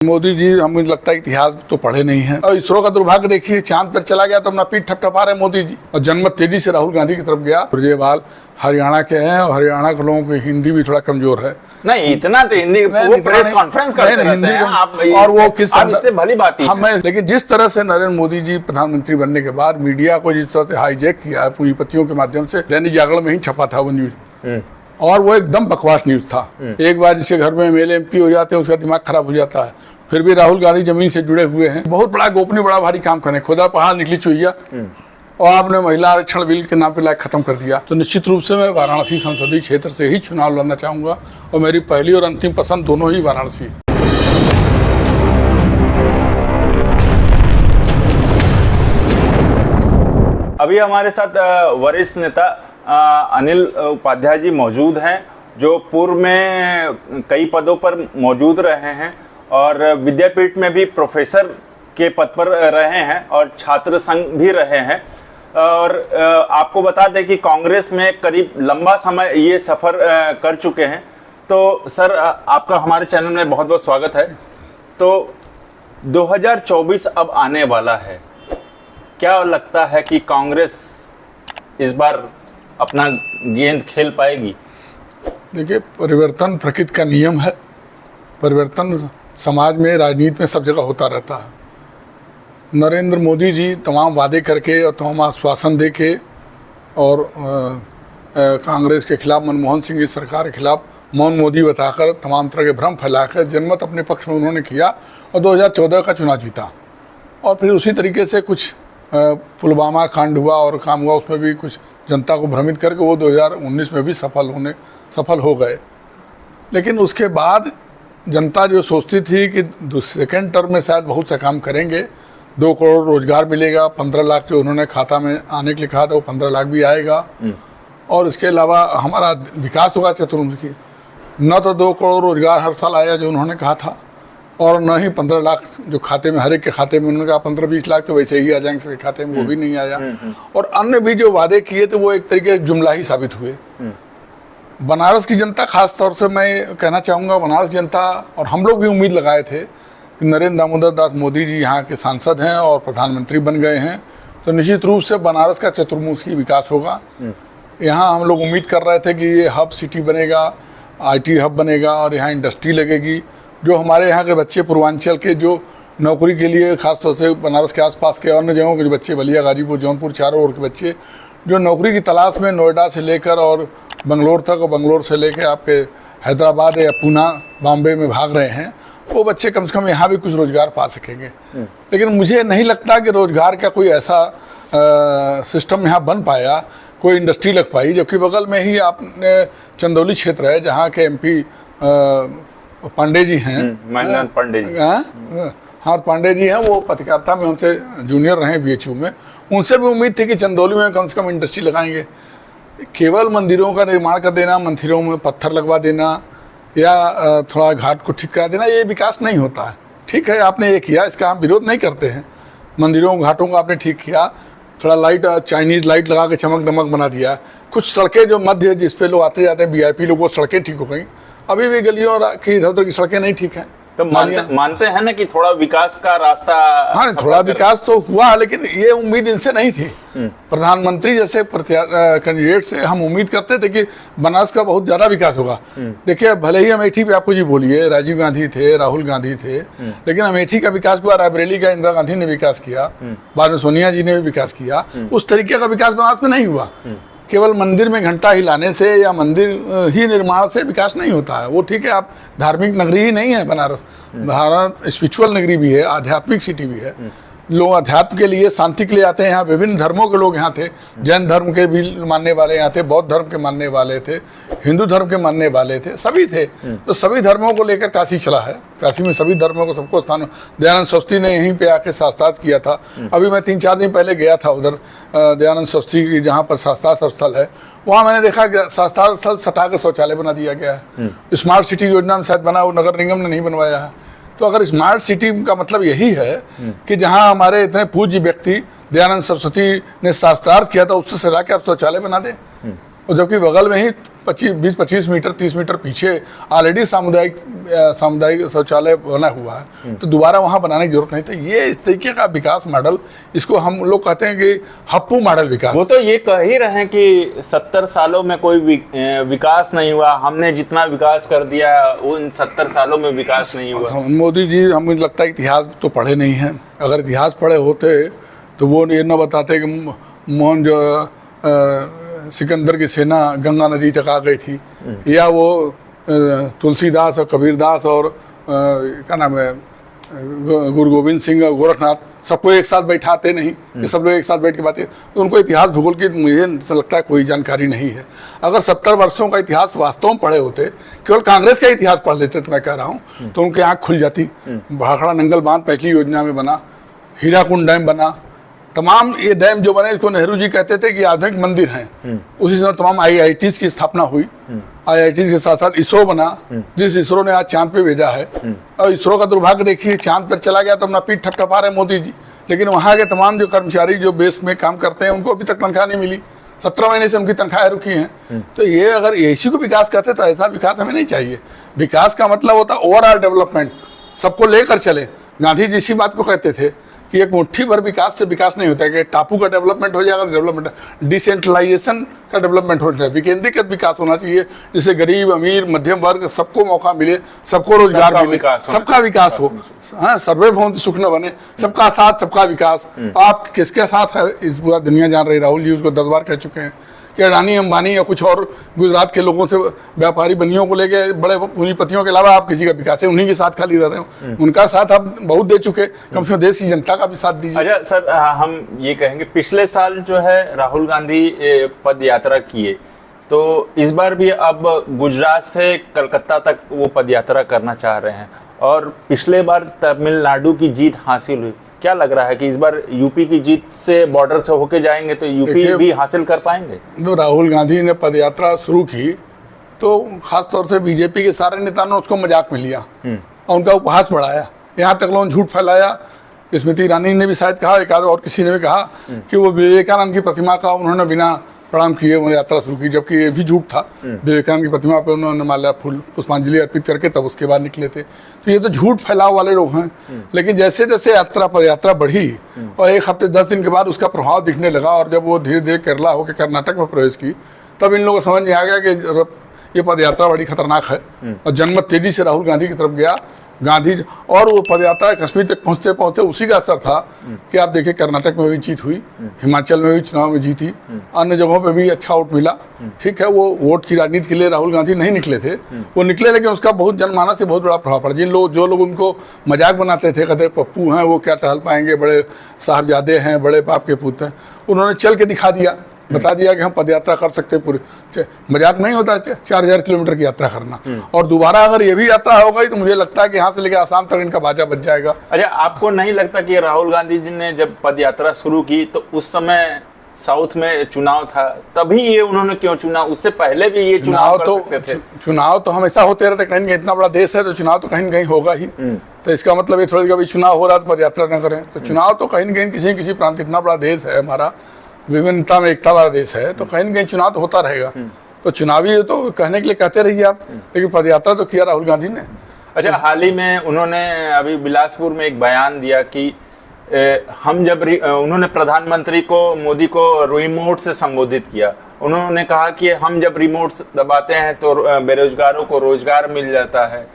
मोदी जी हमें लगता है इतिहास तो पढ़े नहीं है। और इसरो का दुर्भाग्य देखिए, चांद पर चला गया तो अपना पीठ ठपठपा रहे मोदी जी, और जनमत तेजी से राहुल गांधी की तरफ गया। केजरीवाल हरियाणा के हैं और हरियाणा के लोगों की हिंदी भी थोड़ा कमजोर है। नहीं इतना तो हिंदी, वो प्रेस कॉन्फ्रेंस करते रहते हैं आप, और वो किस इससे भली बात है। लेकिन जिस तरह से नरेंद्र मोदी जी प्रधानमंत्री बनने के बाद मीडिया को जिस तरह से हाईजैक किया है पूंजीपतियों के माध्यम से, दैनिक जागरण में ही छपा था वो न्यूज, और वो एकदम बकवास न्यूज था। एक बार जिसके घर में एमएलए एमपी हो जाते हैं उसका दिमाग खराब हो जाता है। फिर भी राहुल गांधी जमीन से जुड़े हुए हैं, बहुत बड़ा गोपनीय बड़ा भारी काम करें, खुदा पहाड़ निकली चुहिया, और आपने महिला आरक्षण बिल के नाम पे लायक खत्म कर दिया। तो निश्चित रूप से मैं वाराणसी संसदीय क्षेत्र से ही चुनाव लड़ना चाहूंगा, और मेरी पहली और अंतिम पसंद दोनों ही वाराणसी। अभी हमारे साथ वरिष्ठ नेता अनिल उपाध्याय जी मौजूद हैं, जो पूर्व में कई पदों पर मौजूद रहे हैं और विद्यापीठ में भी प्रोफेसर के पद पर रहे हैं और छात्र संघ भी रहे हैं। और आपको बता दें कि कांग्रेस में करीब लंबा समय ये सफ़र कर चुके हैं। तो सर, आपका हमारे चैनल में बहुत बहुत स्वागत है। तो 2024 अब आने वाला है, क्या लगता है कि कांग्रेस इस बार अपना गेंद खेल पाएगी? देखिए, परिवर्तन प्रकृति का नियम है। परिवर्तन समाज में, राजनीति में, सब जगह होता रहता है। नरेंद्र मोदी जी तमाम वादे करके और तमाम आश्वासन दे के और कांग्रेस के खिलाफ, मनमोहन सिंह की सरकार के खिलाफ मौन मोदी बताकर तमाम तरह के भ्रम फैलाकर जनमत अपने पक्ष में उन्होंने किया और 2014 का चुनाव जीता। और फिर उसी तरीके से कुछ पुलवामा कांड हुआ और काम हुआ, उसमें भी कुछ जनता को भ्रमित करके वो 2019 में भी सफल हो गए। लेकिन उसके बाद जनता जो सोचती थी कि सेकेंड टर्म में शायद बहुत सा काम करेंगे, 2 करोड़ रोजगार मिलेगा, 15 लाख जो उन्होंने खाता में आने के लिए कहा था वो 15 लाख भी आएगा, और इसके अलावा हमारा विकास होगा चतुर्मुखी। न तो 2 करोड़ रोजगार हर साल आया जो उन्होंने कहा था, और न ही 15 लाख जो खाते में, हर एक के खाते में उन्होंने कहा 15-20 लाख तो वैसे ही आ जाएंगे सबके खाते में, वो भी नहीं आया। और अन्य भी जो वादे किए थे वो एक तरीके जुमला ही साबित हुए। बनारस की जनता, खास तौर से मैं कहना चाहूँगा, बनारस जनता और हम लोग भी उम्मीद लगाए थे कि नरेंद्र दामोदर दास मोदी जी यहाँ के सांसद हैं और प्रधानमंत्री बन गए हैं तो निश्चित रूप से बनारस का चतुर्मुखी विकास होगा। यहाँ हम लोग उम्मीद कर रहे थे कि ये हब सिटी बनेगा, IT हब बनेगा और यहाँ इंडस्ट्री लगेगी। जो हमारे यहाँ के बच्चे पूर्वांचल के जो नौकरी के लिए, खासतौर से बनारस के आसपास के अन्य जगहों के जो बच्चे, बलिया, गाजीपुर, जौनपुर, चारों ओर के बच्चे जो नौकरी की तलाश में नोएडा से लेकर और बंगलोर तक, और बंगलोर से लेकर आपके हैदराबाद या पूना, बॉम्बे में भाग रहे हैं, वो बच्चे कम से कम यहाँ भी कुछ रोज़गार पा सकेंगे। लेकिन मुझे नहीं लगता कि रोज़गार का कोई ऐसा सिस्टम यहाँ बन पाया, कोई इंडस्ट्री लग पाई, जबकि बगल में ही आपने चंदौली क्षेत्र है जहाँ के MP पांडे जी हैं, पांडे जी, हाँ पांडे जी हैं, वो पत्रकारिता में उनसे जूनियर रहे BHU में। उनसे भी उम्मीद थी कि चंदौली में कम से कम इंडस्ट्री लगाएंगे। केवल मंदिरों का निर्माण कर देना, मंदिरों में पत्थर लगवा देना या थोड़ा घाट को ठीक करा देना, ये विकास नहीं होता है। ठीक है, आपने ये किया, इसका हम विरोध नहीं करते हैं। मंदिरों घाटों का आपने ठीक किया, थोड़ा लाइट, चाइनीज़ लाइट लगा के चमक दमक बना दिया। कुछ सड़कें जो मध्य जिस पे लोग आते जाते हैं VIP लोग, वो सड़कें ठीक हो गई। अभी भी गलियों की इधर उधर की सड़कें नहीं ठीक हैं। तो मानते हैं ना कि थोड़ा विकास का रास्ता, हाँ थोड़ा विकास तो हुआ, लेकिन ये उम्मीद इनसे नहीं थी। प्रधानमंत्री जैसे कैंडिडेट से हम उम्मीद करते थे कि बनारस का बहुत ज़्यादा विकास होगा। देखिए, भले ही अमेठी पे आपको जी बोलिए, राजीव गांधी थे, राहुल गांधी थे, लेकिन अमेठी का विकास हुआ, रायबरेली का इंदिरा गांधी ने विकास किया, बाद में सोनिया जी ने भी विकास किया। उस तरीके का विकास बनारस में नहीं हुआ। केवल मंदिर में घंटा हिलाने से या मंदिर ही निर्माण से विकास नहीं होता है। वो ठीक है, आप धार्मिक नगरी ही नहीं है बनारस, भारत स्पिरिचुअल नगरी भी है, आध्यात्मिक सिटी भी है। लोग अध्यात्म के लिए, शांति के लिए आते हैं यहाँ। विभिन्न धर्मों के लोग यहाँ थे, जैन धर्म के भी मानने वाले यहाँ थे, बौद्ध धर्म के मानने वाले थे, हिंदू धर्म के मानने वाले थे, सभी थे। तो सभी धर्मों को लेकर काशी चला है। काशी में सभी धर्मों को, सबको स्थान, दयानंद सरस्वती ने यहीं पे आके शास्त्रार्थ किया था। अभी मैं 3-4 दिन पहले गया था उधर, दयानंद सरस्वती की जहाँ पर शास्त्रार्थ स्थल है, वहाँ मैंने देखा कि शास्त्रार्थ स्थल सटा के शौचालय बना दिया गया है। स्मार्ट सिटी योजना में शायद बना, वो नगर निगम ने नहीं बनवाया है। तो अगर स्मार्ट सिटी का मतलब यही है कि जहां हमारे इतने पूज्य व्यक्ति दयानंद सरस्वती ने शास्त्रार्थ किया था, उससे सजा के आप शौचालय बना दें, और जबकि बगल में ही 20-25 मीटर 30 मीटर पीछे ऑलरेडी सामुदायिक शौचालय बना हुआ है, तो दोबारा वहाँ बनाने की जरूरत नहीं। तो ये इस तरीके का विकास मॉडल, इसको हम लोग कहते हैं कि हप्पू मॉडल विकास। वो तो ये कह ही रहे हैं कि 70 सालों में कोई विकास नहीं हुआ, हमने जितना विकास कर दिया उन 70 सालों में विकास नहीं हुआ। मोदी जी, हमें लगता है इतिहास तो पढ़े नहीं हैं। अगर इतिहास पढ़े होते तो वो ये न बताते कि मोहन जो सिकंदर की सेना गंगा नदी तक आ गई थी, या वो तुलसीदास और कबीरदास और क्या नाम है गुरु गोविंद सिंह और गोरखनाथ सबको एक साथ बैठाते नहीं कि सब लोग एक साथ बैठ के बातें। तो उनको इतिहास भूगोल की मुझे लगता है कोई जानकारी नहीं है। अगर 70 वर्षों का इतिहास वास्तव में पढ़े होते, केवल कांग्रेस का इतिहास पढ़ लेते, तो मैं कह रहा हूँ तो उनकी आँख खुल जाती। भाखड़ा नंगल बांध पहली योजना में बना, हीराकुंड डैम बना, तमाम ये डैम जो बने, इसको नेहरू जी कहते थे कि आधुनिक मंदिर हैं। उसी समय तमाम IITs की स्थापना हुई। IITs के साथ साथ इसरो बना, जिस इसरो ने आज चांद पे भेजा है। और इसरो का दुर्भाग्य देखिए, चांद पर चला गया तो अपना पीठ ठपठपा रहे मोदी जी, लेकिन वहाँ के तमाम जो कर्मचारी जो बेस में काम करते हैं उनको अभी तक तनख्वाह नहीं मिली। 17 महीने से उनकी तनख्वाहें रुकी हैं। तो ये अगर इसी को विकास कहते तो ऐसा विकास हमें नहीं चाहिए। विकास का मतलब होता है ओवरऑल डेवलपमेंट, सबको लेकर चले। गांधी जी इसी बात को कहते थे कि एक मुट्ठी भर विकास से विकास नहीं होता है, कि टापू का डेवलपमेंट हो जाएगा, डेवलपमेंट डिसेंट्रलाइजेशन का डेवलपमेंट होना चाहिए, विकेंद्रीकृत विकास होना चाहिए, जिससे गरीब अमीर मध्यम वर्ग सबको मौका मिले, सबको रोजगार मिले, सबका विकास हो। हाँ, सर्वभौम सुख न बने, सबका साथ सबका विकास। आप किसके साथ है इस पूरा दुनिया जान रही, राहुल जी उसको 10 बार कह चुके हैं कि अडानी अंबानी या कुछ और गुजरात के लोगों से व्यापारी बनियों को लेके बड़े पूंजीपतियों के अलावा आप किसी का विकास है, उन्हीं के साथ खाली रह रहे हो। उनका साथ आप बहुत दे चुके, कम से कम देश की जनता का भी साथ दीजिए। अच्छा सर, हम ये कहेंगे पिछले साल जो है राहुल गांधी पद यात्रा किए, तो इस बार भी अब गुजरात से कलकत्ता तक वो पद यात्रा करना चाह रहे हैं, और पिछले बार तमिलनाडु की जीत हासिल हुई। क्या लग रहा है कि इस बार यूपी की जीत से, बॉर्डर से होके जाएंगे तो यूपी भी हासिल कर पाएंगे? जो राहुल गांधी ने पदयात्रा शुरू की तो खासतौर से बीजेपी के सारे नेताओं ने उसको मजाक में लिया और उनका उपहास बढ़ाया। यहाँ तक लोगों ने झूठ फैलाया। स्मृति ईरानी ने भी शायद कहा, एक और किसी ने भी कहा कि वो विवेकानंद की प्रतिमा का उन्होंने बिना प्रणाम किए वो यात्रा शुरू की, जबकि ये भी झूठ था। विवेकानंद की प्रतिमा पर उन्होंने माल्या फूल पुष्पांजलि अर्पित करके तब उसके बाद निकले थे। तो ये तो झूठ फैलाव वाले लोग हैं। लेकिन जैसे जैसे यात्रा बढ़ी और 1 हफ्ते 10 दिन के बाद उसका प्रभाव दिखने लगा, और जब वो धीरे धीरे केरला होकर कर्नाटक में प्रवेश की, तब इन लोगों को समझ में आ गया कि ये पद यात्रा बड़ी खतरनाक है। और जनमत तेजी से राहुल गांधी की तरफ गया। गांधी और वो पदयात्रा कश्मीर तक पहुंचते पहुंचते उसी का असर था कि आप देखिए कर्नाटक में भी जीत हुई, हिमाचल में भी चुनाव में जीती, अन्य जगहों पे भी अच्छा वोट मिला। ठीक है, वो वोट की राजनीति के लिए राहुल गांधी नहीं निकले थे, वो निकले, लेकिन उसका बहुत जनमानस से बहुत बड़ा प्रभाव पड़ा। जो लोग उनको मजाक बनाते थे, कहते पप्पू हैं वो क्या टहल पाएंगे, बड़े साहबजादे हैं, बड़े बाप के पुत्र हैं, उन्होंने चल के दिखा दिया, बता दिया कि हम पदयात्रा कर सकते हैं। पूरे मजाक नहीं होता 4000 किलोमीटर की यात्रा करना। और दोबारा अगर ये भी यात्रा हो गई तो मुझे लगता है कि यहाँ से लेकर आसाम तक इनका बाजा बच जाएगा। अच्छा, आपको नहीं लगता कि राहुल गांधी जी ने जब पदयात्रा शुरू की तो उस समय साउथ में चुनाव था, तभी ये उन्होंने क्यों चुना? उससे पहले भी ये चुनाव कर सकते थे। चुनाव तो हमेशा होते रहते, कहीं इतना बड़ा देश है तो चुनाव तो कहीं न कहीं होगा ही। तो इसका मतलब ये थोड़ी कभी चुनाव हो रहा तो पदयात्रा न करें, तो चुनाव तो कहीं न कहीं किसी न किसी प्रांत, इतना बड़ा देश है हमारा, विभिन्नता में एकता वाला देश है, तो कहीं न कहीं चुनाव तो होता रहेगा। तो चुनावी तो कहने के लिए कहते रहिए आप, लेकिन पदयात्रा तो किया राहुल गांधी ने। अच्छा, हाल ही में उन्होंने अभी बिलासपुर में एक बयान दिया कि हम जब उन्होंने प्रधानमंत्री को, मोदी को रिमोट से संबोधित किया। उन्होंने कहा कि हम जब रिमोट दबाते हैं तो बेरोजगारों को रोजगार मिल जाता है,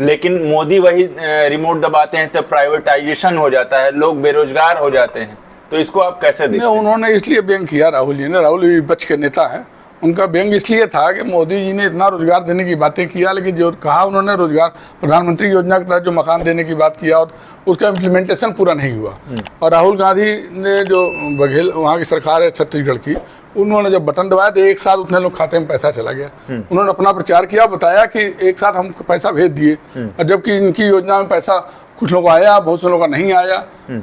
लेकिन मोदी वही रिमोट दबाते हैं तो प्राइवेटाइजेशन हो जाता है, लोग बेरोजगार हो जाते हैं। तो इसको आप कैसे देखते हैं? उन्होंने इसलिए व्यंग किया राहुल जी ने, राहुल भी विपक्ष के नेता हैं, उनका व्यंग इसलिए था कि मोदी जी ने इतना रोजगार देने की बातें किया, लेकिन जो कहा उन्होंने रोजगार प्रधानमंत्री योजना के तहत जो मकान देने की बात किया और उसका इम्प्लीमेंटेशन पूरा नहीं हुआ। और राहुल गांधी ने जो बघेल वहाँ की सरकार है छत्तीसगढ़ की, उन्होंने जब बटन दबाया तो एक साथ उतने लोग खाते में पैसा चला गया। उन्होंने अपना प्रचार किया, बताया कि एक साथ हम पैसा भेज दिए, और जबकि इनकी योजना में पैसा कुछ लोगों को आया, बहुत से लोगों का नहीं आया।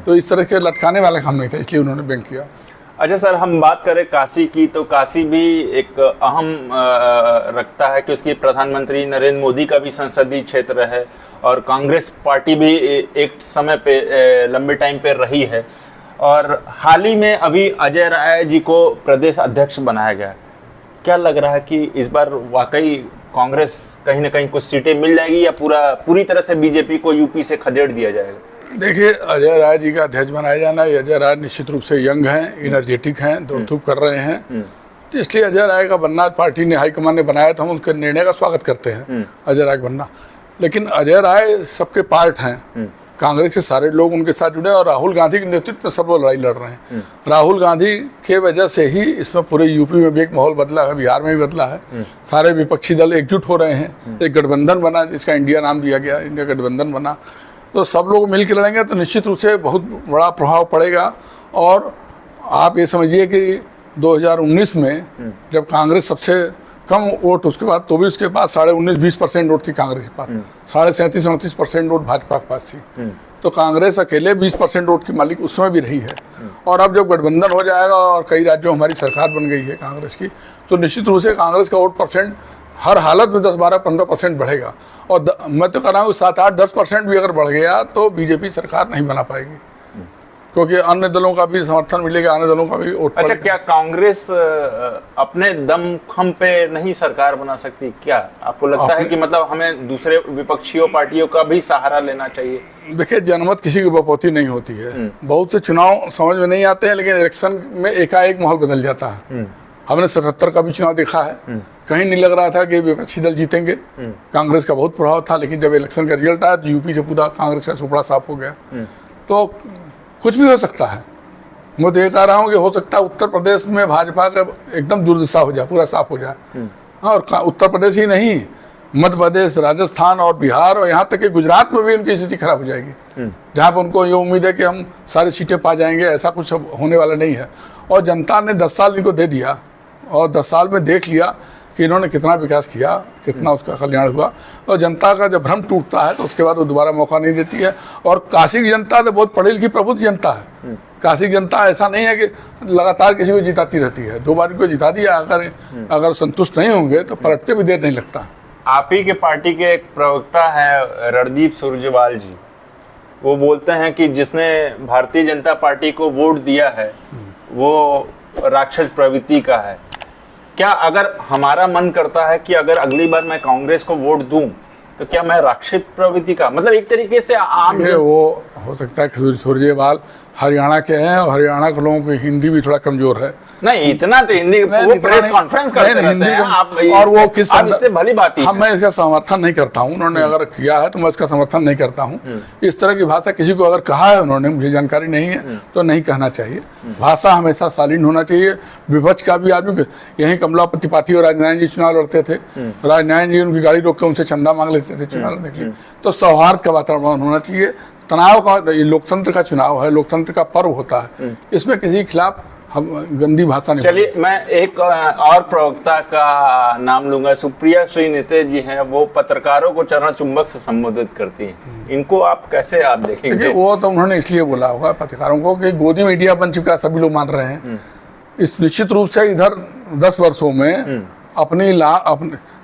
तो इस तरह के लटकाने वाला काम नहीं था, इसलिए उन्होंने बैंक किया। अच्छा सर, हम बात करें काशी की, तो काशी भी एक अहम रखता है कि उसकी प्रधानमंत्री नरेंद्र मोदी का भी संसदीय क्षेत्र है, और कांग्रेस पार्टी भी एक समय पे लंबे टाइम पे रही है। और हाल ही में अभी अजय राय जी को प्रदेश अध्यक्ष बनाया गया। क्या लग रहा है कि इस बार वाकई कांग्रेस कहीं ना कहीं कुछ सीटें मिल जाएगी या पूरी तरह से बीजेपी को यूपी से खदेड़ दिया जाएगा? देखिए, अजय राय जी का अध्यक्ष बनाया जाना, अजय राय निश्चित रूप से यंग हैं, एनर्जेटिक हैं, दौड़ धूप कर रहे हैं, तो इसलिए अजय राय का बनना पार्टी ने, हाईकमान ने बनाया, तो हम उसके निर्णय का स्वागत करते हैं अजय राय का बनना। लेकिन अजय राय सबके पार्ट हैं, कांग्रेस के सारे लोग उनके साथ जुड़े और राहुल गांधी के नेतृत्व में सब लोग लड़ाई लड़ रहे हैं। राहुल गांधी के वजह से ही इसमें पूरे यूपी में भी एक माहौल बदला है, बिहार में भी बदला है। सारे विपक्षी दल एकजुट हो रहे हैं, एक गठबंधन बना जिसका इंडिया नाम दिया गया, इंडिया गठबंधन बना, तो सब लोग मिलकर लड़ेंगे तो निश्चित रूप से बहुत बड़ा प्रभाव पड़ेगा। और आप ये समझिए कि 2019 में जब कांग्रेस सबसे कम वोट, उसके बाद तो भी उसके पास 19-20% वोट थी कांग्रेस के पास, 37-38% वोट भाजपा के पास थी, तो कांग्रेस अकेले 20% वोट की मालिक उस समय भी रही है। और अब जब गठबंधन हो जाएगा और कई राज्यों में हमारी सरकार बन गई है कांग्रेस की, तो निश्चित रूप से कांग्रेस का वोट परसेंट हर हालत में 10-12-15% बढ़ेगा। और मैं तो कह रहा हूँ 7-8-10% भी अगर बढ़ गया तो बीजेपी सरकार नहीं बना पाएगी, क्योंकि अन्य दलों का भी समर्थन मिलेगा, अन्य दलों का भी वोट। अच्छा, क्या कांग्रेस अपने दमखम पे नहीं सरकार बना सकती? क्या आपको लगता है कि मतलब हमें दूसरे विपक्षियों पार्टियों का भी सहारा लेना चाहिए? देखिए, जनमत किसी की बपौती नहीं होती है। बहुत से चुनाव समझ में नहीं आते हैं, लेकिन इलेक्शन में एकाएक माहौल बदल जाता है। हमने 77 का भी चुनाव देखा है, कहीं नहीं लग रहा था कि विपक्षी दल जीतेंगे, कांग्रेस का बहुत प्रभाव था, लेकिन जब इलेक्शन का रिजल्ट आया तो यूपी से पूरा कांग्रेस का सुपड़ा साफ हो गया। तो कुछ भी हो सकता है। मैं तो ये कह रहा हूँ कि हो सकता है उत्तर प्रदेश में भाजपा का एकदम दुर्दशा हो जाए, पूरा साफ हो जाए। हाँ, और उत्तर प्रदेश ही नहीं, मध्य प्रदेश, राजस्थान और बिहार और यहाँ तक कि गुजरात में भी उनकी स्थिति खराब हो जाएगी, जहाँ पर उनको ये उम्मीद है कि हम सारी सीटें पा जाएंगे। ऐसा कुछ होने वाला नहीं है। और जनता ने 10 साल इनको दे दिया और 10 साल में देख लिया कि इन्होंने कितना विकास किया, कितना उसका कल्याण हुआ। और जनता का जब भ्रम टूटता है तो उसके बाद वो दोबारा मौका नहीं देती है। और काशी की जनता तो बहुत पढ़ी लिखी प्रबुद्ध जनता है। काशी की जनता ऐसा नहीं है कि लगातार किसी को जिताती रहती है, 2 बार इनको जिता दिया, अगर संतुष्ट नहीं होंगे तो पलटते भी देर नहीं लगता। आप ही के पार्टी के एक प्रवक्ता हैं रणदीप सुरजेवाला जी, वो बोलते हैं कि जिसने भारतीय जनता पार्टी को वोट दिया है वो राक्षस प्रवृत्ति का है। क्या अगर हमारा मन करता है कि अगर अगली बार मैं कांग्रेस को वोट दूं तो क्या मैं राक्षस प्रवृत्ति का, मतलब एक तरीके से आम वो हो सकता है कि सुरजेवाला हरियाणा के हैं और हरियाणा के लोगों की हिंदी भी थोड़ा कमजोर है। नहीं, इतना तो हिंदी, वो प्रेस कॉन्फ्रेंस करते रहते हैं आप, और वो किस इससे भली बात ही। मैं इसका समर्थन नहीं करता हूँ। उन्होंने अगर किया है तो मैं इसका समर्थन नहीं करता हूँ। इस तरह की भाषा किसी को अगर कहा है उन्होंने, मुझे जानकारी नहीं है, तो नहीं कहना चाहिए। भाषा हमेशा शालीन होना चाहिए। विपक्ष का भी आदमी, यही कमलापति त्रिपाठी और राजनारायण जी चुनाव लड़ते थे, राजनारायण जी उनकी गाड़ी रोक के उनसे चंदा मांग लेते थे चुनाव लड़ने के लिए। तो सौहार्द का वातावरण होना चाहिए। तनाव का, ये लोकतंत्र का चुनाव है, लोकतंत्र का पर्व होता है, इसमें किसी के खिलाफ हम गंदी भाषा नहीं। चलिए, मैं एक और प्रवक्ता का नाम लूंगा, सुप्रिया श्रीनेते जी हैं, वो पत्रकारों को चरण चुंबक से संबोधित करती हैं। इनको आप कैसे आप देखेंगे? वो तो उन्होंने इसलिए बोला होगा पत्रकारों को कि गोदी मीडिया बन चुका है, सभी लोग मान रहे हैं। इस निश्चित रूप से इधर 10 वर्षों में अपने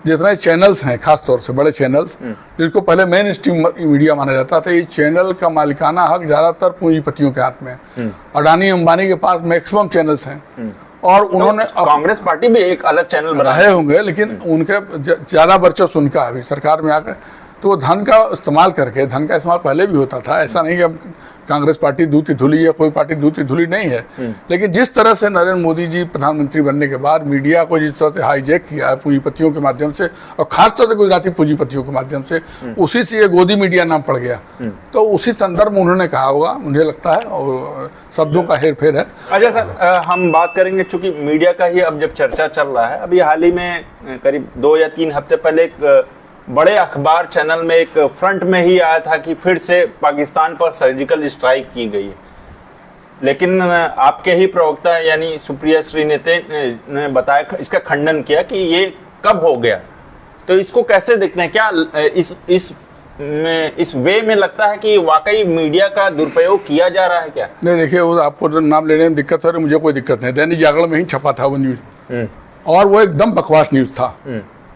जितने चैनल्स हैं, खासतौर से बड़े चैनल्स जिनको पहले मेन स्ट्रीम मीडिया माना जाता था, इस चैनल का मालिकाना हक ज्यादातर पूंजीपतियों के हाथ में है। अडानी अंबानी के पास मैक्सिमम चैनल्स हैं और उन्होंने कांग्रेस पार्टी भी एक अलग चैनल बनाए होंगे, लेकिन उनके ज्यादा वर्चस्व उनका अभी सरकार में आकर, तो वो धन का इस्तेमाल करके, धन का इस्तेमाल पहले भी होता था, ऐसा नहीं कि अब कांग्रेस पार्टी दूती धुली या कोई पार्टी दूती धुली नहीं है। लेकिन जिस तरह से नरेंद्र मोदी जी प्रधानमंत्री बनने के बाद मीडिया को जिस तरह से हाईजैक किया है पूंजीपतियों के माध्यम से, और खासतौर से गुजराती पूंजीपतियों के माध्यम से, उसी से ये गोदी मीडिया नाम पड़ गया। तो उसी संदर्भ में उन्होंने कहा होगा, मुझे लगता है, और शब्दों का हेर फेर है। अच्छा सर, हम बात करेंगे, चूंकि मीडिया का ही अब जब चर्चा चल रहा है, अभी हाल ही में करीब 2 या 3 हफ्ते पहले एक बड़े अखबार चैनल में एक फ्रंट में ही आया था कि फिर से पाकिस्तान पर सर्जिकल स्ट्राइक की गई है, लेकिन आपके ही प्रवक्ता यानी सुप्रिया श्रीनेते ने बताया, इसका खंडन किया कि ये कब हो गया। तो इसको कैसे देखते हैं? क्या इस वे में लगता है कि वाकई मीडिया का दुरुपयोग किया जा रहा है क्या? नहीं, देखिए, वो आपको नाम लेने में दिक्कत है, मुझे कोई दिक्कत नहीं। दैनिक जागरण में ही छपा था वो न्यूज़, और वो एकदम बकवास न्यूज़ था।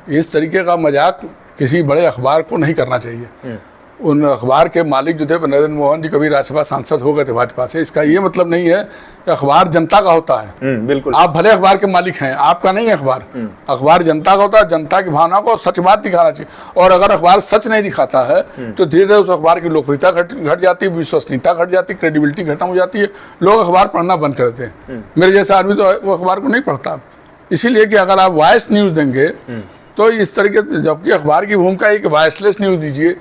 इस तरीके का मजाक किसी बड़े अखबार को नहीं करना चाहिए। उन अखबार के मालिक जो थे नरेंद्र मोहन जी कभी राज्यसभा सांसद हो गए थे भाजपा से। इसका ये मतलब नहीं है कि अखबार जनता का होता है। बिल्कुल। आप भले अखबार के मालिक हैं, आपका नहीं है अखबार। अखबार जनता का होता है, जनता की भावना को सच बात दिखाना चाहिए। और अगर अखबार सच नहीं दिखाता है तो धीरे धीरे उस अखबार की लोकप्रियता घट जाती है, विश्वसनीयता घट जाती है, क्रेडिबिलिटी खत्म हो जाती है, लोग अखबार पढ़ना बंद कर देते हैं। मेरे जैसा आदमी तो वो अखबार को नहीं पढ़ता। इसीलिए कि अगर आप वॉइस न्यूज़ देंगे तो इस तरीके, जबकि अखबार की भूमिका है कि वॉइसलेस न्यूज़ दीजिए,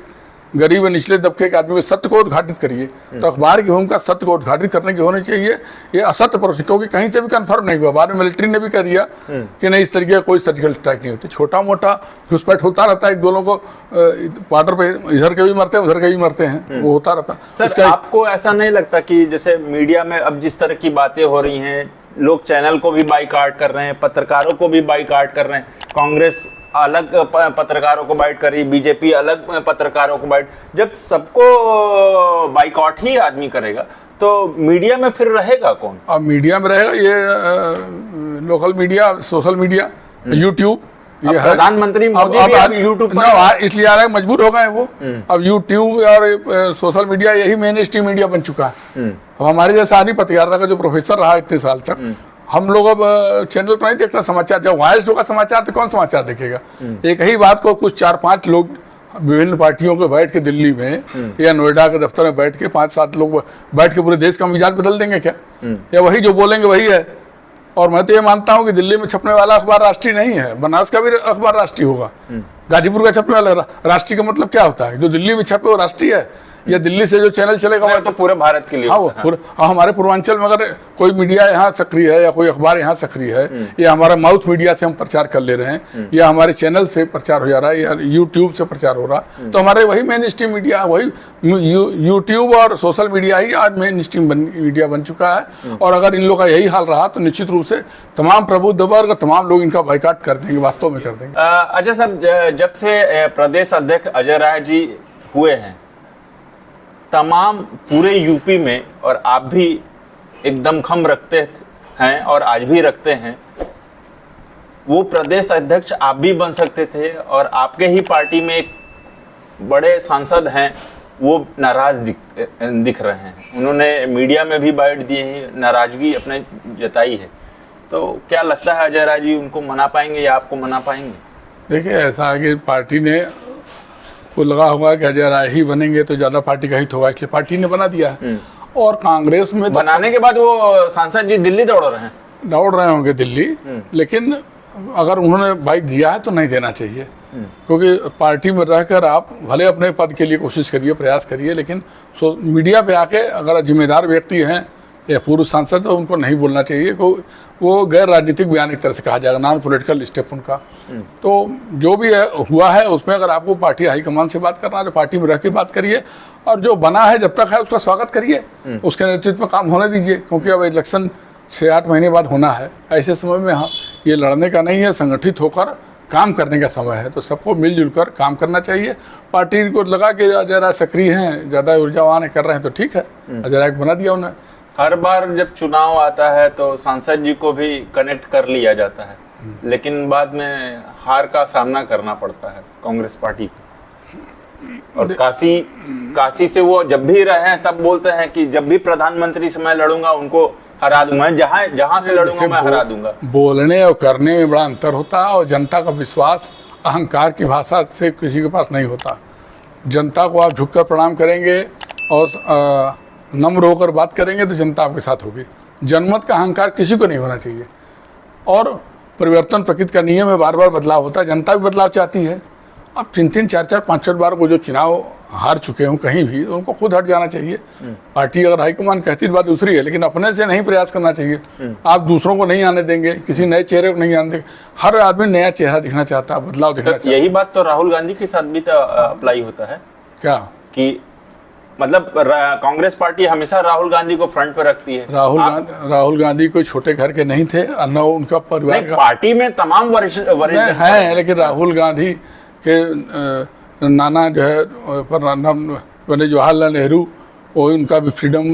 गरीब और निचले तबके के आदमी के सत्य को उद्घाटित करिए। तो अखबार की भूमिका सत्य को उद्घाटित करने की होनी चाहिए, ये असत्य पर, क्योंकि कहीं से भी कन्फर्म नहीं हुआ। बाद में मिलिट्री ने भी कह दिया कि नहीं, इस तरीके का कोई सर्जिकल स्ट्राइक नहीं होती। छोटा मोटा घुसपैठ होता रहता है, एक दो लोगों को बॉर्डर पे इधर के भी मरते हैं, उधर के भी मरते हैं, वो होता रहता है। सर, आपको ऐसा नहीं लगता कि जैसे मीडिया में अब जिस तरह की बातें हो रही हैं, लोग चैनल को भी बाइकाट कर रहे हैं, पत्रकारों को भी बाइकाट कर रहे हैं, कांग्रेस अलग पत्रकारों को बाइट कर रही, बीजेपी अलग पत्रकारों को बाइट, जब सबको बाइकआउट ही आदमी करेगा तो मीडिया में फिर रहेगा कौन? अब मीडिया में रहेगा ये local media, social media, YouTube. ये है प्रधानमंत्री मोदी भी अब यूट्यूब पर इसलिए आ रहा है, मजबूर हो गए वो। अब यूट्यूब और सोशल मीडिया यही मेन स्ट्रीम मीडिया बन चुका है। अब हमारे जैसा आदमी पत्रकारिता का जो प्रोफेसर रहा इतने साल तक, हम लोग अब चैनल पर नहीं देखता समाचार। जब वॉइस होगा समाचार तो कौन समाचार देखेगा? एक ही बात को कुछ 4-5 लोग विभिन्न पार्टियों के बैठ के दिल्ली में या नोएडा के दफ्तर में बैठ के 5-7 लोग बैठ के पूरे देश का मिजाज बदल देंगे क्या? या वही जो बोलेंगे वही है? और मैं तो ये मानता हूँ कि दिल्ली में छपने वाला अखबार राष्ट्रीय नहीं है, बनारस का भी अखबार राष्ट्रीय होगा। गाजीपुर का छपने वाला राष्ट्रीय का मतलब क्या होता है? जो दिल्ली में छपे वो राष्ट्रीय है, या दिल्ली से जो चैनल चलेगा वो तो पूरे भारत के लिए। हाँ, वो हमारे पूर्वांचल में अगर कोई मीडिया यहाँ सक्रिय है या कोई अखबार यहाँ सक्रिय है, या हमारा माउथ मीडिया से हम प्रचार कर ले रहे हैं, या हमारे चैनल से प्रचार हो जा रहा है, या यूट्यूब से प्रचार हो रहा, तो हमारे वही मेन स्ट्रीम मीडिया, वही यूट्यूब और सोशल मीडिया ही आज मेन स्ट्रीम मीडिया बन चुका है। और अगर इन लोगों का यही हाल रहा तो निश्चित रूप से तमाम प्रबुद्ध वर्ग, तमाम लोग इनका बाइकाट कर देंगे, वास्तव में कर देंगे। अजय साहब, जब से प्रदेश अध्यक्ष अजय राय जी हुए हैं, तमाम पूरे यूपी में, और आप भी एकदम खम रखते हैं और आज भी रखते हैं, वो प्रदेश अध्यक्ष आप भी बन सकते थे। और आपके ही पार्टी में एक बड़े सांसद हैं, वो नाराज दिख रहे हैं, उन्होंने मीडिया में भी बाइट दी है, नाराजगी अपने जताई है। तो क्या लगता है अजय राय जी उनको मना पाएंगे या आपको मना पाएंगे? देखिए, ऐसा है कि पार्टी ने को लगा होगा कि अजय राय ही बनेंगे तो ज्यादा पार्टी का हित होगा, इसलिए पार्टी ने बना दिया है। और कांग्रेस में बनाने के बाद वो सांसद जी दिल्ली दौड़ रहे होंगे दिल्ली, लेकिन अगर उन्होंने बाइक दिया है तो नहीं देना चाहिए, क्योंकि पार्टी में रहकर आप भले अपने पद के लिए कोशिश करिए, प्रयास करिए, लेकिन मीडिया पे आके अगर जिम्मेदार व्यक्ति हैं या पूर्व सांसद, तो उनको नहीं बोलना चाहिए। वो गैर राजनीतिक बयान एक तरह से कहा जाएगा, नॉन पॉलिटिकल स्टेप उनका। तो जो भी हुआ है उसमें अगर आपको पार्टी हाईकमान से बात करना है तो पार्टी में रह के बात करिए, और जो बना है जब तक है उसका स्वागत करिए, उसके नेतृत्व में काम होने दीजिए, क्योंकि अब इलेक्शन 6-8 महीने बाद होना है। ऐसे समय में हाँ, ये लड़ने का नहीं है, संगठित होकर काम करने का समय है। तो सबको मिलजुल कर काम करना चाहिए। पार्टी को लगा कि अजय राय सक्रिय हैं, ज़्यादा ऊर्जावान कर रहे हैं, तो ठीक है, अजय राय को बना दिया उन्हें। हर बार जब चुनाव आता है तो सांसद जी को भी कनेक्ट कर लिया जाता है, लेकिन बाद में हार का सामना करना पड़ता है कांग्रेस पार्टी को। और काशी से वो जब भी रहे हैं तब बोलते हैं कि जब भी प्रधानमंत्री से मैं लड़ूंगा उनको हरा दूंगा, जहां से लड़ूंगा मैं हरा दूंगा। बोलने और करने में बड़ा अंतर होता है, और जनता का विश्वास अहंकार की भाषा से किसी के पास नहीं होता। जनता को आप झुककर प्रणाम करेंगे और नम्र होकर बात करेंगे तो जनता आपके साथ होगी। जनमत का अहंकार किसी को नहीं होना चाहिए। और परिवर्तन प्रकृति का नियम है, बार बार बदलाव होता है, जनता भी बदलाव चाहती है। अब 3-3, 4-4, 5-5 बार को जो चुनाव हार चुके हों कहीं भी, तो उनको खुद हट जाना चाहिए। पार्टी अगर हाईकमान कहती तो बात दूसरी है, लेकिन अपने से नहीं प्रयास करना चाहिए। आप दूसरों को नहीं आने देंगे, किसी नए चेहरे को नहीं आने देंगे। हर आदमी नया चेहरा दिखना चाहता है, बदलाव दिखना चाहता है। यही बात तो राहुल गांधी के साथ भी अप्लाई होता है क्या, कि मतलब कांग्रेस पार्टी हमेशा राहुल गांधी को फ्रंट पे रखती है। राहुल गांधी कोई छोटे घर के नहीं थे, न उनका परिवार का पार्टी में तमाम वरिष्ठ है, लेकिन राहुल गांधी के नाना जो है पंडित जवाहरलाल नेहरू, वो उनका भी फ्रीडम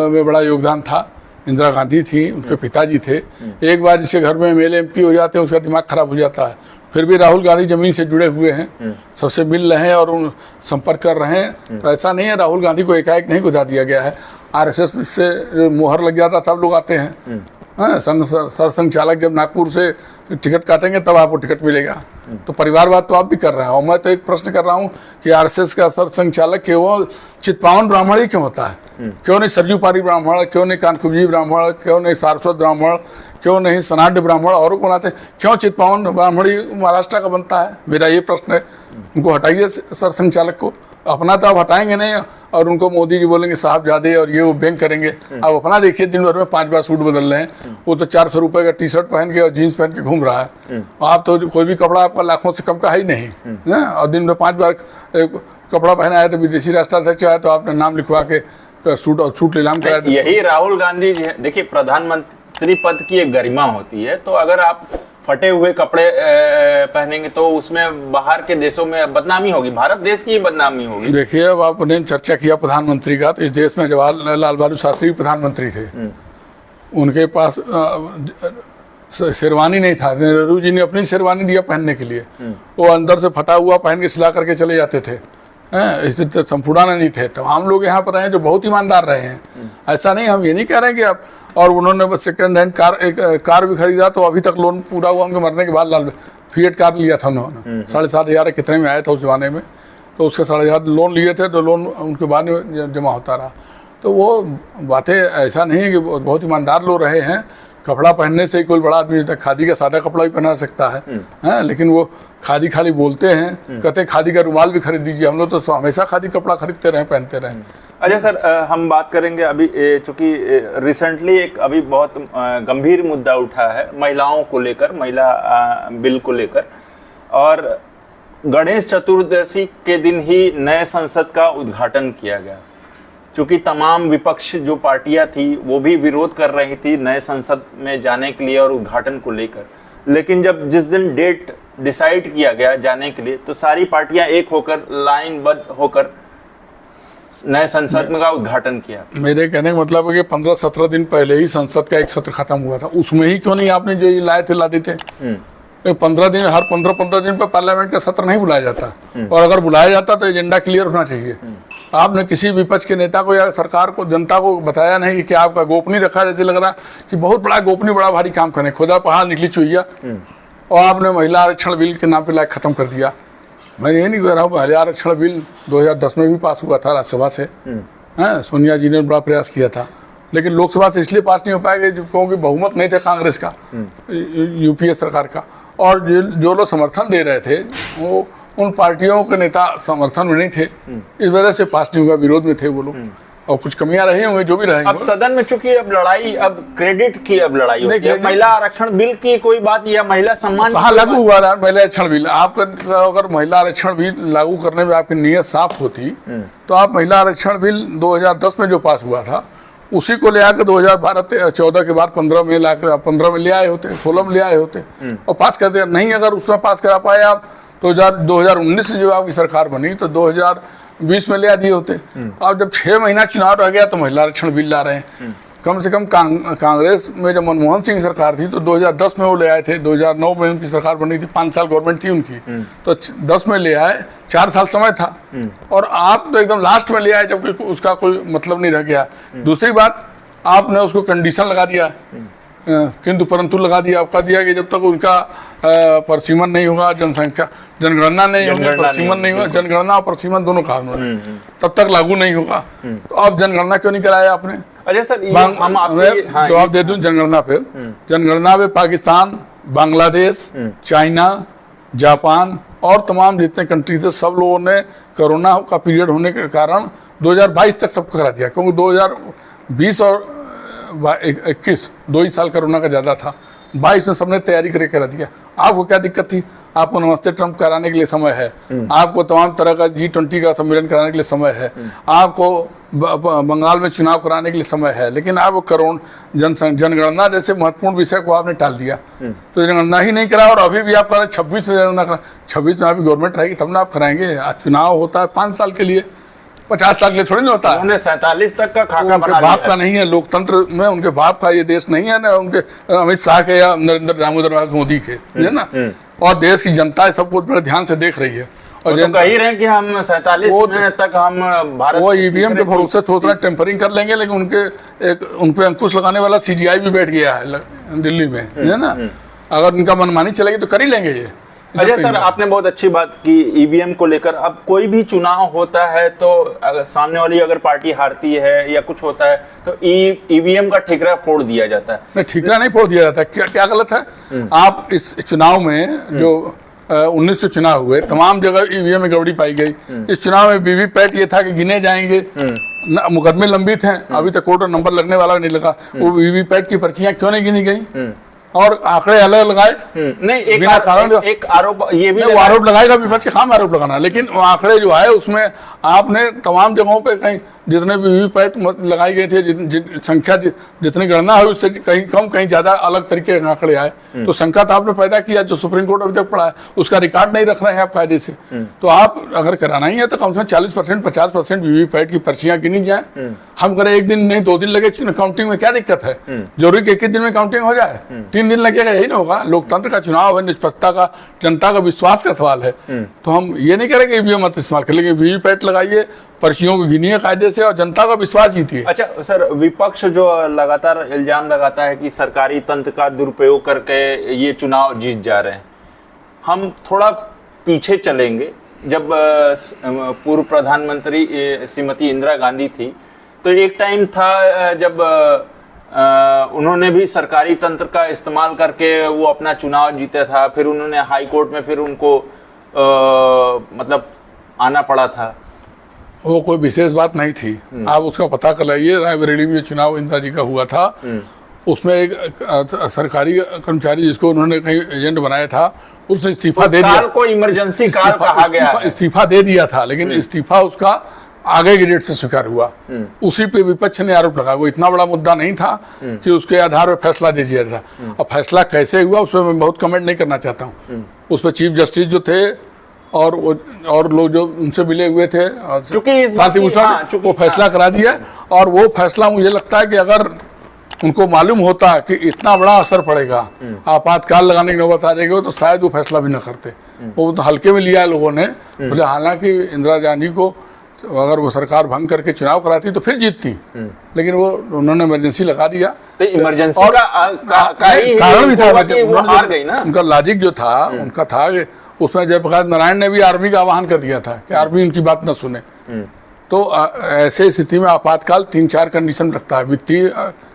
में बड़ा योगदान था। इंदिरा गांधी थी, उनके पिताजी थे। एक बार जिसके घर में MLA MP हो जाते हैं उसका दिमाग खराब हो जाता है। फिर भी राहुल गांधी जमीन से जुड़े हुए हैं, सबसे मिल रहे हैं और उन संपर्क कर रहे हैं। तो ऐसा नहीं है राहुल गांधी को एकाएक नहीं घुसा दिया गया है। आरएसएस से मोहर लग जाता तब लोग आते हैं। हाँ, सरसंघ चालक जब नागपुर से टिकट काटेंगे तब आपको टिकट मिलेगा। तो परिवारवाद तो आप भी कर रहे हैं। और मैं तो एक प्रश्न कर रहा हूँ कि आरएसएस का सरसंघ चालक केवल चित्पावन ब्राह्मण ही क्यों होता है? क्यों नहीं सरयू पारी ब्राह्मण, क्यों नहीं कानकुब्जी ब्राह्मण, क्यों नहीं सारस्वत ब्राह्मण, क्यों नहीं सनाड्य ब्राह्मण और को बनाते हैं? क्यों चित्पावन ब्राह्मण ही महाराष्ट्र का बनता है? मेरा ये प्रश्न है। उनको हटाइए सरसंघ चालक को। अपना तो आप हटाएंगे नहीं और उनको मोदी जी बोलेंगे साहबजादे और ये वो बैंक करेंगे। आप अपना देखिए, दिन भर में 5 बार सूट बदल रहे हैं। वो तो 400 रुपए का टी शर्ट पहन के और जीन्स पहन के घूम रहा है। आप तो कोई भी कपड़ा आपका लाखों से कम का है ही नहीं। और दिन में 5 बार कपड़ा पहना है तो विदेशी राष्ट्राध्यक्ष है तो आपने नाम लिखवा के सूट नीलाम कराया। यही राहुल गांधी जी, देखिए प्रधानमंत्री पद की एक गरिमा होती है। तो अगर आप फटे हुए कपड़े पहनेंगे तो उसमें बाहर के देशों में बदनामी होगी, भारत देश की बदनामी होगी। देखिए, अब आपने चर्चा किया प्रधानमंत्री का, तो इस देश में जवाहरलाल लाल बहादुर शास्त्री प्रधानमंत्री थे। उनके पास शेरवानी नहीं था। नेहरू जी ने अपनी शेरवानी दिया पहनने के लिए। वो अंदर से फटा हुआ पहन के सिला करके चले जाते थे। इसी तरह संपूर्णानंद नहीं थे। तमाम लोग यहाँ पर हैं जो बहुत ईमानदार रहे हैं। ऐसा नहीं, हम ये नहीं कह रहे कि आप, और उन्होंने बस सेकंड हैंड कार भी खरीदा तो अभी तक लोन पूरा हुआ उनके मरने के बाद। लाल फिएट कार लिया था उन्होंने, 7,500 कितने में आया था उस जमाने में। तो उसके 7,500 लोन लिए थे, तो लोन उनके बाद में जमा होता रहा। तो वो बातें ऐसा नहीं है कि बहुत ईमानदार लोग रहे हैं। कपड़ा पहनने से ही कोई बड़ा आदमी होता है। खादी का सादा कपड़ा भी पहना सकता है, लेकिन वो खादी खाली बोलते हैं, कहते हैं खादी का रुमाल भी खरीद दीजिए। हम लोग तो हमेशा खादी कपड़ा खरीदते रहे, पहनते रहे। अच्छा सर, हम बात करेंगे अभी, चूंकि रिसेंटली एक अभी बहुत गंभीर मुद्दा उठा है महिलाओं को लेकर, महिला बिल को लेकर। और गणेश चतुर्दशी के दिन ही नए संसद का उद्घाटन किया गया। चूंकि तमाम विपक्ष जो पार्टियां थी वो भी विरोध कर रही थी नए संसद में जाने के लिए और उद्घाटन को लेकर। लेकिन जब जिस दिन डेट डिसाइड किया गया जाने के लिए, तो सारी पार्टियां एक होकर लाइनबद्ध होकर नए संसद में का उद्घाटन किया। मेरे कहने का मतलब है कि 15-17 दिन पहले ही संसद का एक सत्र खत्म हुआ था। उसमें ही क्यों नहीं आपने जो ये लाए थे ला देते? 15 दिन, हर 15-15 दिन पर पार्लियामेंट का सत्र नहीं बुलाया जाता। और अगर बुलाया जाता तो एजेंडा क्लियर होना चाहिए। आपने किसी विपक्ष के नेता को या सरकार को, जनता को बताया नहीं कि आपका गोपनीय रखा। जैसे लग रहा कि बहुत बड़ा गोपनीय, बड़ा भारी काम करें। खुदा पहाड़ निकली चुहिया, और आपने महिला आरक्षण बिल के नाम पे लायक खत्म कर दिया। मैं ये नहीं कह रहा हूँ, महिला आरक्षण बिल 2010 में भी पास हुआ था राज्यसभा से। सोनिया जी ने बड़ा प्रयास किया था, लेकिन लोकसभा से इसलिए पास नहीं हो पाएगा क्योंकि बहुमत नहीं था कांग्रेस का, यूपीए सरकार का। और जो लोग समर्थन दे रहे थे वो उन पार्टियों के नेता समर्थन में नहीं थे, इस वजह से पास नहीं हुआ, विरोध में थे वो लोग। और कुछ कमियां रही होंगी, जो भी रहेंगी। अब सदन में चूंकि अब लड़ाई, अब क्रेडिट की अब लड़ाई होती है। महिला आरक्षण बिल की कोई बात, या महिला सम्मान कहाँ लागू हुआ रहा महिला आरक्षण बिल? आपका अगर महिला आरक्षण बिल लागू करने में आपकी नीयत साफ होती तो आप महिला आरक्षण बिल 2010 में जो पास हुआ था उसी को ले आकर 2012-14 के बाद 15 में लाकर 15 में ले आए होते, 16 में ले आए होते और पास कर दिया। नहीं, अगर उसमें पास करा पाए आप तो 2019 से जो आपकी सरकार बनी तो 2020 में ले आ दिए होते। अब जब 6 महीना चुनाव रह गया तो महिला आरक्षण बिल ला रहे हैं। कम से कम कांग्रेस में जब मनमोहन सिंह सरकार थी तो 2010 में वो ले आए थे, 2009 में उनकी सरकार बनी थी, 5 साल गवर्नमेंट थी उनकी, तो 10 में ले आए, 4 साल समय था। और आप तो एकदम लास्ट में ले आए जबकि उसका कोई मतलब नहीं रह गया। दूसरी बात, आपने उसको कंडीशन लगा दिया, किंतु परंतु लगा दिया, आपका दिया कि जब तक उनका परसीमन नहीं होगा, जनसंख्या जनगणना नहीं होगी, परसीमन नहीं होगा, जनगणना और परसीमन दोनों कहा उन्होंने, तब तक लागू नहीं होगा। तो अब जनगणना क्यों नहीं कराया आपने? अजय सर, हम आपसे जवाब दे दूं जनगणना पे। जनगणना में पाकिस्तान, बांग्लादेश, चाइना, जापान और तमाम जितने कंट्री थे सब लोगों ने कोरोना का पीरियड होने के कारण 2022 तक सबको करा दिया, क्योंकि 2020 और 21 2 ही साल कोरोना का ज़्यादा था। 22 में सबने तैयारी करके करा दिया। आपको क्या दिक्कत थी? आपको नमस्ते ट्रंप कराने के लिए समय है, आपको तमाम तरह का G20 का सम्मेलन कराने के लिए समय है, आपको बंगाल में चुनाव कराने के लिए समय है, लेकिन आप जनगणना जैसे महत्वपूर्ण विषय को आपने टाल दिया। तो जनगणना ही नहीं करा और अभी भी आप कह रहे 26 में जनगणना करा। 26 में आपकी गवर्नमेंट रहेगी तब ना आप कराएंगे। आज चुनाव होता है 5 साल के लिए, 50 साल के लिए थोड़ी ना होता है। 47 तक का खाका उनके बाप का नहीं है, लोकतंत्र में उनके बाप का ये देश नहीं है ना, उनके अमित शाह के या नरेंद्र दामोदर मोदी के, है ना। और देश की जनता सबको बड़े ध्यान से देख रही है। और तो कह ही रहे हैं कि हम 47 में तक हम भारत वो ईवीएम के भरोसे सोच रहे टेम्परिंग कर लेंगे, लेकिन उन पे अंकुश लगाने वाला सीजीआई भी बैठ गया है दिल्ली में, है ना। अगर उनका मनमानी चलेगी तो कर ही लेंगे ये। अच्छा सर, आपने बहुत अच्छी बात की ईवीएम को लेकर। अब कोई भी चुनाव होता है तो अगर सामने वाली अगर पार्टी हारती है या कुछ होता है तो ईवीएम का ठिकरा फोड़ दिया जाता है। नहीं, ठिकरा नहीं फोड़ दिया जाता। क्या गलत है? आप इस चुनाव में जो 1900 चुनाव हुए, तमाम जगह ईवीएम में गड़बड़ी पाई गई। इस चुनाव में वीवीपैट ये था कि गिने जाएंगे, मुकदमे लंबित हैं, अभी तक कोर्ट और नंबर लगने वाला नहीं लगा। वो वीवीपैट की पर्चियां क्यों नहीं गिनी गई और आंकड़े अलग लगाए? नहीं, एक आरोप ये भी आरोप लगाएगा विपक्ष के काम आरोप लगाना, लेकिन वो आंकड़े जो है उसमें आपने तमाम जगहों पे कहीं जितने भी वीवीपैट लगाई गई थे, संख्या जितनी गणना हुई उससे कहीं कम कहीं ज्यादा अलग तरीके के आंकड़े आए। तो शंका तो आपने पैदा किया, जो सुप्रीम कोर्ट अभी तक पड़ा है उसका रिकॉर्ड नहीं रख रहे हैं आप कायदे से। तो आप अगर कराना ही है तो कम से कम 40% 50% वीवीपैट की पर्चियां गिनी जाए। हम करें 1 दिन नहीं 2 दिन लगे काउंटिंग में, क्या दिक्कत है? जरूरी कि 1 दिन में काउंटिंग हो जाए? 3 दिन लगेगा, यही ना होगा। लोकतंत्र का चुनाव है, निष्पक्षता का, जनता का विश्वास का सवाल है। तो हम ये नहीं करेंगे ईवीएम मत इस्तेमाल कर, लेकिन वीवीपैट लगाइए, पर्चियों को गिनिए कायदे से और जनता का विश्वास जीतिए। अच्छा सर, विपक्ष जो लगातार इल्जाम लगाता है कि सरकारी तंत्र का दुरुपयोग करके ये चुनाव जीत जा रहे हैं, हम थोड़ा पीछे चलेंगे। जब पूर्व प्रधानमंत्री श्रीमती इंदिरा गांधी थी तो एक टाइम था जब उन्होंने भी सरकारी तंत्र का इस्तेमाल करके वो अपना चुनाव जीता था। फिर उन्होंने हाई कोर्ट में फिर उनको मतलब आना पड़ा था। वो कोई विशेष बात नहीं थी, आप उसका पता कर लाइए। रायबरेली में चुनाव इंदिरा जी का हुआ था, उसमें एक सरकारी कर्मचारी जिसको उन्होंने कहीं एजेंट बनाया था उसने इस्तीफा दे दिया। को इमरजेंसी काल कहा गया है। इस्तीफा दे दिया था, लेकिन इस्तीफा उसका आगे की डेट से स्वीकार हुआ। उसी पे विपक्ष ने आरोप लगाया। वो इतना बड़ा मुद्दा नहीं था कि उसके आधार पर फैसला दे दिया था। अब फैसला कैसे हुआ उस पर मैं बहुत कमेंट नहीं करना चाहता हूँ। उस पर चीफ जस्टिस जो थे और लोग जो उनसे मिले हुए थे शांति भूषण, वो फैसला करा दिया। और वो फैसला मुझे लगता है कि अगर उनको मालूम होता कि इतना बड़ा असर पड़ेगा, आपातकाल लगाने की नौबत आ जाएगी, तो शायद वो फैसला भी न करते। वो तो हल्के में लिया लोगों ने। बोले हालांकि इंदिरा गांधी को अगर वो सरकार भंग करके चुनाव कराती तो फिर जीतती, लेकिन वो उन्होंने इमरजेंसी लगा दिया। तो इमरजेंसी का कारण भी था, वो हार गई ना। उनका लॉजिक जो था उनका था कि उसमें जयप्रकाश नारायण ने भी आर्मी का आह्वान कर दिया था कि आर्मी उनकी बात न सुने। तो ऐसे स्थिति में आपातकाल 3-4 कंडीशन लगता है। वित्तीय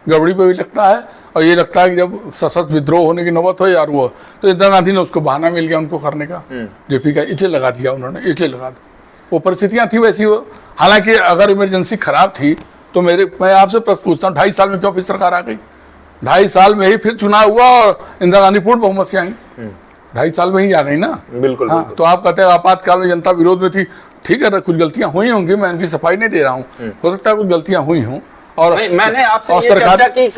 गड़बड़ी पे भी लगता है, और ये लगता है कि जब सशस्त्र विद्रोह होने की नौबत हो यार वो, तो इंदिरा गांधी ने उसको बहाना मिल गया उनको करने का, जेपी का, इसलिए लगा दिया उन्होंने, इसलिए लगा दिया। वो परिस्थितियां थी वैसी। वो हालांकि अगर इमरजेंसी खराब थी तो मैं आपसे प्रश्न पूछता हूँ, 2.5 साल में क्यों फिर सरकार आ गई? 2.5 साल में ही फिर चुनाव हुआ और इंदिरा गांधी पूर्ण बहुमत से आई। 2.5 साल में ही आ गई ना। बिल्कुल, हाँ, तो आप कहते हैं आपातकाल में जनता विरोध में थी। ठीक है, कुछ गलतियां हुई होंगी, मैं इनकी सफाई नहीं दे रहा हूँ, हो सकता है कुछ गलतियां हुई हों। और मैंने आपसे ये चर्चा की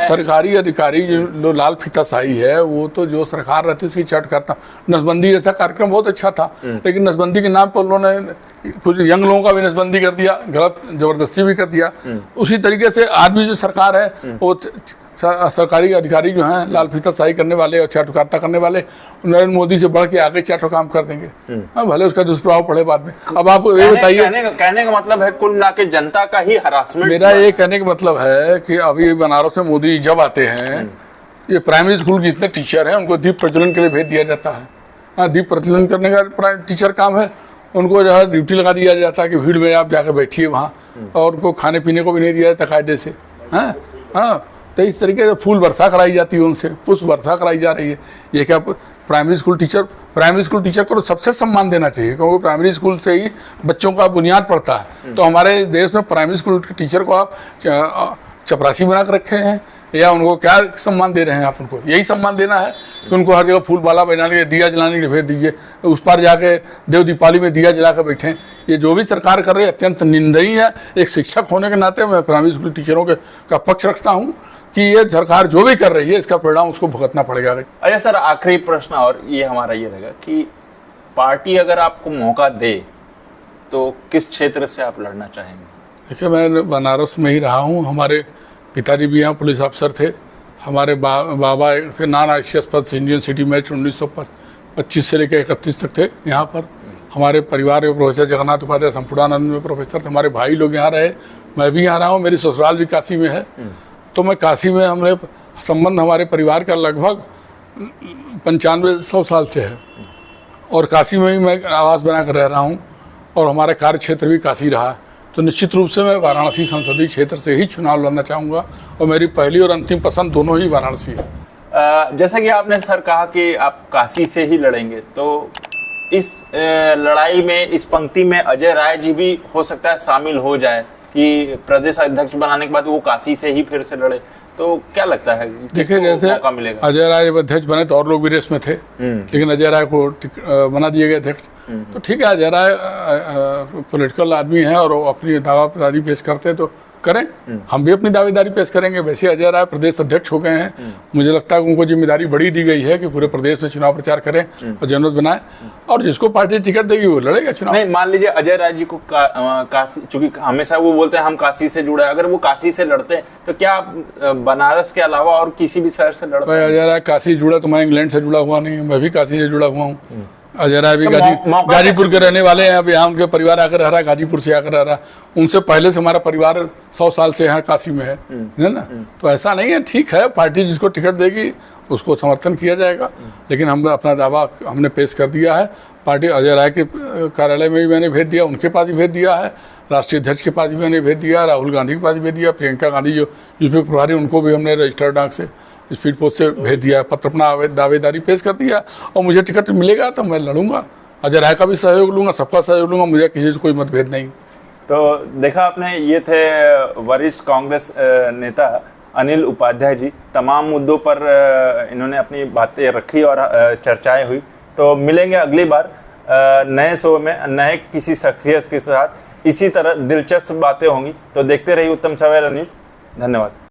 सरकारी अधिकारी जो लाल फीताशाही है, वो तो जो सरकार रहती उसकी चट करता। नसबंदी जैसा कार्यक्रम बहुत अच्छा था, लेकिन नसबंदी के नाम पर उन्होंने कुछ यंग लोगों का भी नसबंदी कर दिया, गलत जबरदस्ती भी कर दिया। उसी तरीके से आज भी जो सरकार है वो सरकारी अधिकारी जो हैं लाल फीताशाही करने वाले और चाटुकारिता करने वाले, नरेंद्र मोदी से बढ़ के आगे चाटो काम कर देंगे। भले उसका दुष्प्रभाव पड़े बाद में। अब आप ये बताइए, कहने का मतलब है कुल मिला के जनता का ही हरासमेंट। मेरा ये कहने का मतलब है कि अभी बनारस में मोदी जब आते हैं, ये प्राइमरी स्कूल के जितने टीचर हैं उनको दीप प्रज्वलन के लिए भेज दिया जाता है। हाँ, दीप प्रज्वलन करने का टीचर काम है। उनको जो है ड्यूटी लगा दिया जाता है कि भीड़ में आप जाकर बैठिए वहाँ, और उनको खाने पीने को भी नहीं दिया जाता कायदे से। हाँ, तो इस तरीके से फूल वर्षा कराई जाती है, उनसे पुष्प वर्षा कराई जा रही है। ये क्या प्राइमरी स्कूल टीचर को तो सबसे सम्मान देना चाहिए, क्योंकि प्राइमरी स्कूल से ही बच्चों का बुनियाद पड़ता है। तो हमारे देश में प्राइमरी स्कूल टीचर को आप चपरासी बना कर रखे हैं, या उनको क्या सम्मान दे रहे हैं आप? उनको यही सम्मान देना है कि उनको हर जगह फूल माला बनाने के, दिया जलाने के लिए भेज दीजिए, उस पार जाके देव दीपावली में दिया जला कर बैठें। ये जो भी सरकार कर रही है अत्यंत निंदनीय है। एक शिक्षक होने के नाते मैं प्राइमरी स्कूल टीचरों का पक्ष रखता हूँ कि ये सरकार जो भी कर रही है इसका परिणाम उसको भुगतना पड़ेगा। अच्छा सर, आखिरी प्रश्न और ये हमारा ये रहेगा कि पार्टी अगर आपको मौका दे तो किस क्षेत्र से आप लड़ना चाहेंगे? देखिए, मैं बनारस में ही रहा हूँ, हमारे पिताजी भी यहाँ पुलिस अफसर थे, हमारे बाबा थे नॉन ICS पद से इंडियन सिटी मैच 1925 से लेकर 31 तक थे यहाँ पर। हमारे परिवार के प्रोफेसर जगन्नाथ उपाध्याय संपूर्णानंद में प्रोफेसर थे। हमारे भाई लोग यहाँ रहे, मैं भी यहाँ रहा हूँ, मेरी ससुराल भी काशी में है। तो मैं काशी में हमने संबंध हमारे परिवार का लगभग 95-100 साल से है और काशी में ही मैं आवास बना कर रह रहा हूँ और हमारा कार्य क्षेत्र भी काशी रहा है। तो निश्चित रूप से मैं वाराणसी संसदीय क्षेत्र से ही चुनाव लड़ना चाहूँगा और मेरी पहली और अंतिम पसंद दोनों ही वाराणसी है। जैसा कि आपने सर कहा कि आप काशी से ही लड़ेंगे, तो इस लड़ाई में, इस पंक्ति में अजय राय जी भी हो सकता है शामिल हो जाए कि प्रदेश अध्यक्ष बनाने के बाद वो काशी से ही फिर से लड़े, तो क्या लगता है? देखिए, जैसे अजय राय जब अध्यक्ष बने तो और लोग भी रेस में थे, लेकिन अजय राय को बना दिए गए अध्यक्ष। तो ठीक है, अजय राय पॉलिटिकल आदमी है और वो अपनी दावेदारी पेश करते हैं तो करें, हम भी अपनी दावेदारी पेश करेंगे। वैसे अजय राय प्रदेश अध्यक्ष हो गए हैं, मुझे लगता है कि उनको जिम्मेदारी बड़ी दी गई है कि पूरे प्रदेश में चुनाव प्रचार करें और जनमत बनाए और जिसको पार्टी टिकट देगी वो लड़ेगा चुनाव। नहीं, मान लीजिए अजय राय जी को काशी, चूंकि हमेशा वो बोलते हैं हम काशी से जुड़े, अगर वो काशी से लड़ते हैं तो क्या बनारस के अलावा और किसी भी शहर से लड़ते? अजय राय काशी जुड़ा तो मैं इंग्लैंड से जुड़ा हुआ नहीं, मैं भी काशी से जुड़ा हुआ हूँ। अजय राय भी गाजीपुर के रहने वाले हैं, अब यहाँ उनके परिवार आकर रह रहा है, गाजीपुर से आकर रह रहा है। उनसे पहले से हमारा परिवार 100 साल से यहाँ काशी में है ना। तो ऐसा नहीं है, ठीक है, पार्टी जिसको टिकट देगी उसको समर्थन किया जाएगा, लेकिन हम अपना दावा हमने पेश कर दिया है। पार्टी अजय राय के कार्यालय में भी मैंने भेज दिया, उनके पास भी भेज दिया है, राष्ट्रीय अध्यक्ष के पास भी मैंने भेज दिया, राहुल गांधी के पास भी भेज दिया, प्रियंका गांधी जो यूपी प्रभारी उनको भी हमने रजिस्टर्ड डाक से स्पीड पोस्ट से भेज दिया, पत्र अपना दावेदारी पेश कर दिया और मुझे टिकट मिलेगा तो मैं लड़ूंगा। अजय राय का भी सहयोग लूँगा, सबका सहयोग लूँगा, मुझे किसी से कोई मतभेद नहीं। तो देखा आपने, ये थे वरिष्ठ कांग्रेस नेता अनिल उपाध्याय जी। तमाम मुद्दों पर इन्होंने अपनी बातें रखी और चर्चाएं हुई। तो मिलेंगे अगली बार नए शो में नए किसी शख्सियत के साथ, इसी तरह दिलचस्प बातें होंगी। तो देखते रहिए उत्तम सवेरा न्यूज़। धन्यवाद।